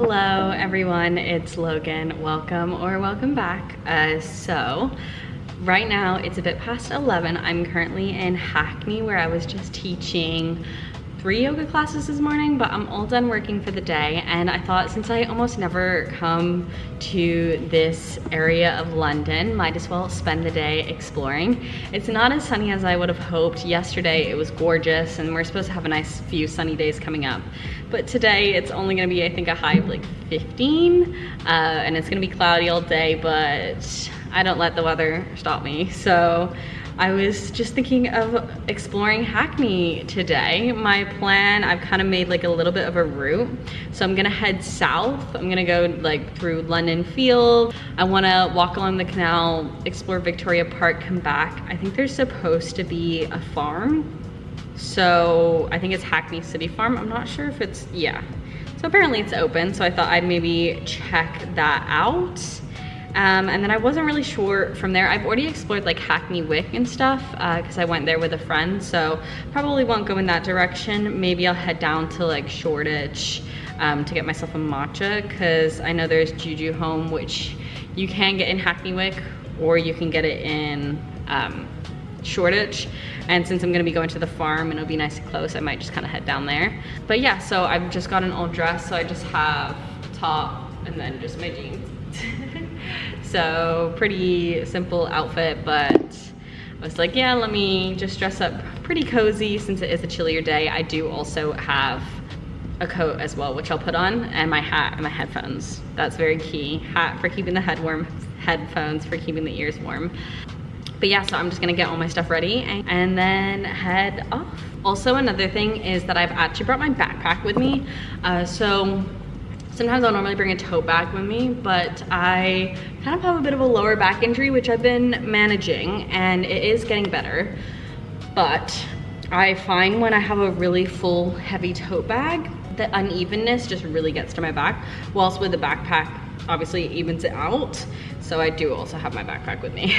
Hello everyone, it's Logan. Welcome back. So right now it's a bit past 11. I'm currently in Hackney where I was just teaching 3 yoga classes this morning, but I'm all done working for the day, and I thought since I almost never come to this area of London, might as well spend the day exploring. It's not as sunny as I would have hoped. Yesterday it was gorgeous and we're supposed to have a nice few sunny days coming up, but today it's only gonna be, I think, a high of like 15 and it's gonna be cloudy all day, but I don't let the weather stop me. So I was just thinking of exploring Hackney today. My plan, I've kind of made like a little bit of a route. So I'm gonna head south. I'm gonna go like through London Field. I wanna walk along the canal, explore Victoria Park, come back. I think there's supposed to be a farm. So I think it's Hackney City Farm. I'm not sure if it's, yeah. So apparently it's open. So I thought I'd maybe check that out. And then I wasn't really sure from there. I've already explored like Hackney Wick and stuff because I went there with a friend, so probably won't go in that direction. Maybe I'll head down to like Shoreditch to get myself a matcha, because I know there's Juju Home, which you can get in Hackney Wick or you can get it in Shoreditch. And since I'm gonna be going to the farm and it'll be nice and close, I might just kind of head down there. But yeah, so I've just got an old dress, so I just have top and then just my jeans. So pretty simple outfit, but I was like, yeah, let me just dress up pretty cozy since it is a chillier day. I do also have a coat as well, which I'll put on, and my hat and my headphones. That's very key. Hat for keeping the head warm, headphones for keeping the ears warm. But yeah, so I'm just gonna get all my stuff ready and then head off. Also, another thing is that I've actually brought my backpack with me. So sometimes I'll normally bring a tote bag with me, but I kind of have a bit of a lower back injury, which I've been managing, and it is getting better. But I find when I have a really full, heavy tote bag, the unevenness just really gets to my back, whilst with the backpack, obviously it evens it out. So I do also have my backpack with me.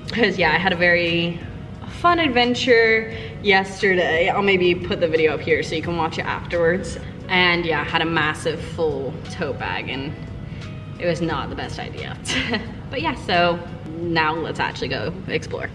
Because yeah, I had a very fun adventure yesterday. I'll maybe put the video up here so you can watch it afterwards. And yeah, I had a massive full tote bag and it was not the best idea. But yeah, so now let's actually go explore.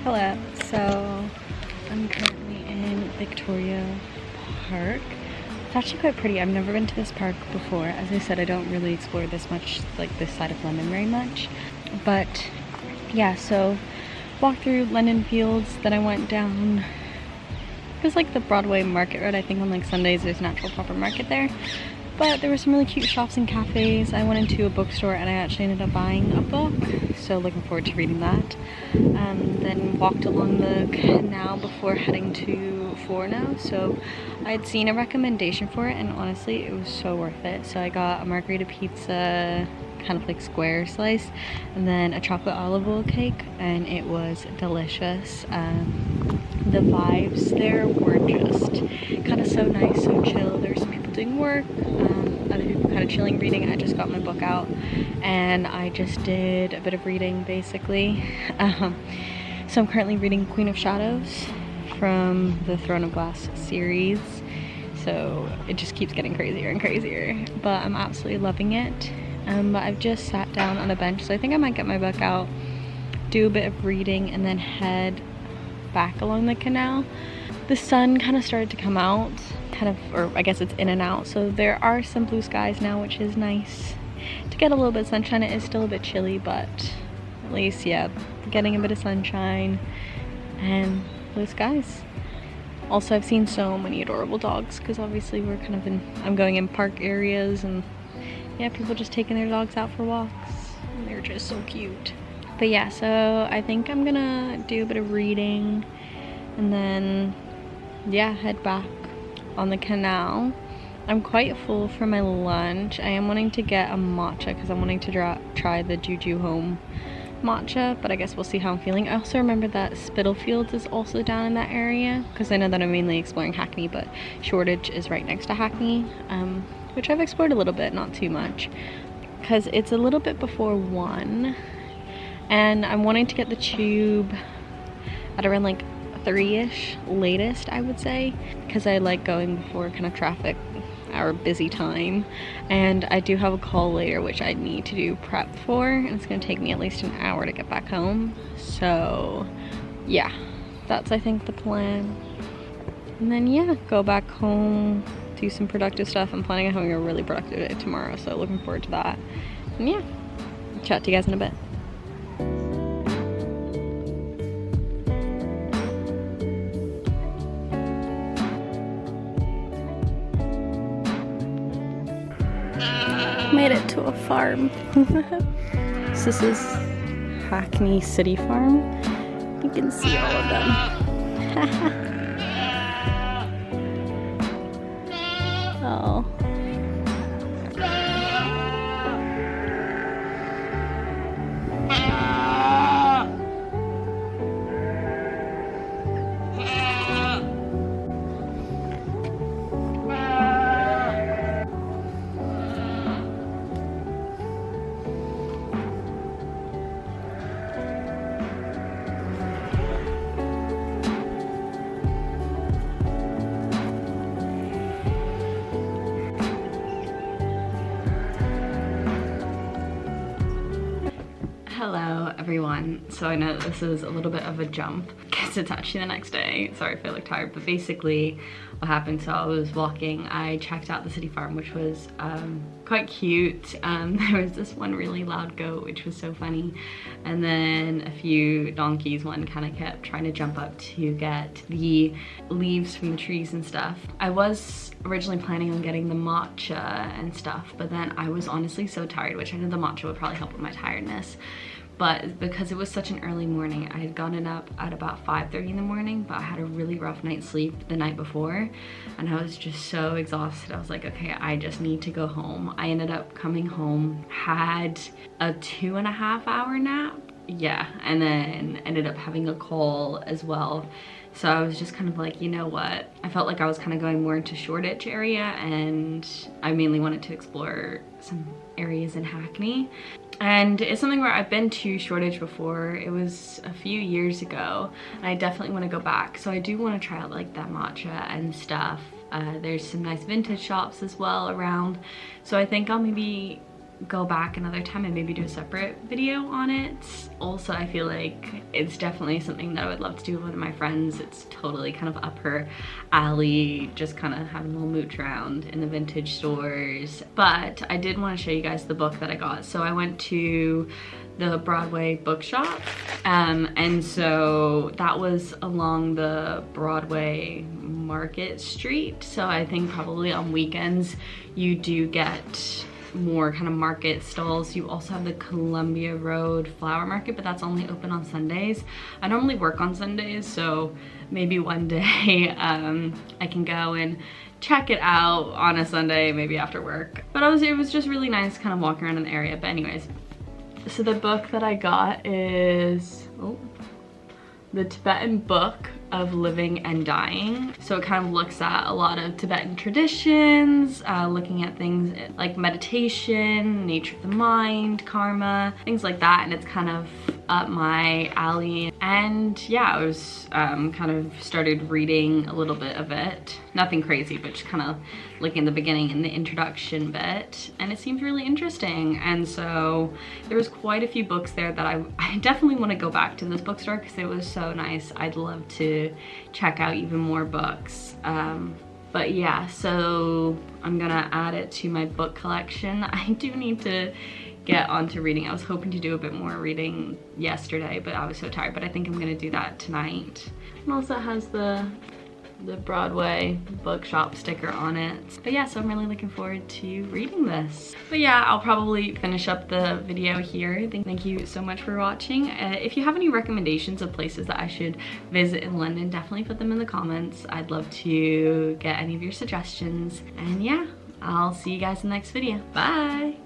Hello, so I'm currently in Victoria Park. It's actually quite pretty. I've never been to this park before. As I said, I don't really explore this much, like this side of London very much. But yeah, so walked through London Fields, then I went down, it was like the Broadway Market Road. I think on like Sundays there's an actual proper market there. But there were some really cute shops and cafes. I went into a bookstore and I actually ended up buying a book, so looking forward to reading that. Then walked along the canal before heading to Forno. So I had seen a recommendation for it and honestly it was so worth it. So I got a margarita pizza, kind of like square slice, and then a chocolate olive oil cake, and it was delicious. The vibes there were just kind of so nice, so chill. There's some people doing work, other people kind of chilling, reading. I just got my book out and I just did a bit of reading basically. So I'm currently reading Queen of Shadows from the Throne of Glass series. So it just keeps getting crazier and crazier, but I'm absolutely loving it. But I've just sat down on a bench, so I think I might get my book out, do a bit of reading, and then head back along the canal. The sun kind of started to come out, or I guess it's in and out, so there are some blue skies now, which is nice to get a little bit of sunshine. It is still a bit chilly, but at least, yeah, getting a bit of sunshine and blue skies. Also, I've seen so many adorable dogs because obviously we're kind of I'm going in park areas, and yeah, people just taking their dogs out for walks. And they're just so cute. But yeah, so I think I'm gonna do a bit of reading and then, yeah, head back on the canal. I'm quite full for my lunch. I am wanting to get a matcha because I'm wanting to try the Juju Home matcha, but I guess we'll see how I'm feeling. I also remember that Spitalfields is also down in that area because I know that I'm mainly exploring Hackney, but Shoreditch is right next to Hackney, which I've explored a little bit, not too much, because it's a little bit before 1, and I'm wanting to get the tube at around like 3-ish latest, I would say, because I like going before kind of traffic our busy time, and I do have a call later which I need to do prep for, and it's going to take me at least an hour to get back home. So yeah, that's I think the plan, and then yeah, go back home, do some productive stuff. I'm planning on having a really productive day tomorrow, so looking forward to that. And yeah, chat to you guys in a bit. Made it to a farm. So this is Hackney City Farm. You can see all of them. Oh. Hello everyone. So I know this is a little bit of a jump because it's actually the next day. Sorry if I look tired, but basically what happened, so I was walking, I checked out the city farm, which was quite cute. There was this one really loud goat, which was so funny, and then a few donkeys. One kind of kept trying to jump up to get the leaves from the trees and stuff. I was originally planning on getting the matcha and stuff, but then I was honestly so tired, which I know the matcha would probably help with my tiredness. But because it was such an early morning, I had gotten up at about 5:30 in the morning, but I had a really rough night's sleep the night before, and I was just so exhausted. I was like, okay, I just need to go home. I ended up coming home, had a 2.5 hour nap, yeah, and then ended up having a call as well. So I was just kind of like, you know what? I felt like I was kind of going more into Shoreditch area, and I mainly wanted to explore some areas in Hackney. And it's something where I've been to Shoreditch before. It was a few years ago, and I definitely want to go back. So I do want to try out like that matcha and stuff. There's some nice vintage shops as well around. So I think I'll maybe go back another time and maybe do a separate video on it. Also, I feel like it's definitely something that I would love to do with one of my friends. It's totally kind of up her alley, just kind of having a little mooch around in the vintage stores. But I did want to show you guys the book that I got. So I went to the Broadway bookshop, and so that was along the Broadway Market Street. So I think probably on weekends you do get more kind of market stalls. You also have the Columbia Road Flower Market, but that's only open on Sundays. I normally work on Sundays, so maybe one day I can go and check it out on a Sunday, maybe after work. But it was just really nice kind of walking around in the area. But anyways, so the book that I got is The Tibetan Book of Living and Dying. So it kind of looks at a lot of Tibetan traditions, looking at things like meditation, nature of the mind, karma, things like that, and it's kind of up my alley. And yeah, I was kind of started reading a little bit of it. Nothing crazy, but just kind of looking in the beginning and the introduction bit, and it seems really interesting. And so there was quite a few books there that I definitely want to go back to this bookstore because it was so nice. I'd love to check out even more books. But yeah, so I'm gonna add it to my book collection. I do need to get onto reading. I was hoping to do a bit more reading yesterday, but I was so tired, but I think I'm gonna do that tonight. And also it has the the Broadway bookshop sticker on it. But yeah, so I'm really looking forward to reading this. But yeah, I'll probably finish up the video here. Thank you so much for watching. If you have any recommendations of places that I should visit in London, definitely put them in the comments. I'd love to get any of your suggestions. And yeah, I'll see you guys in the next video. Bye!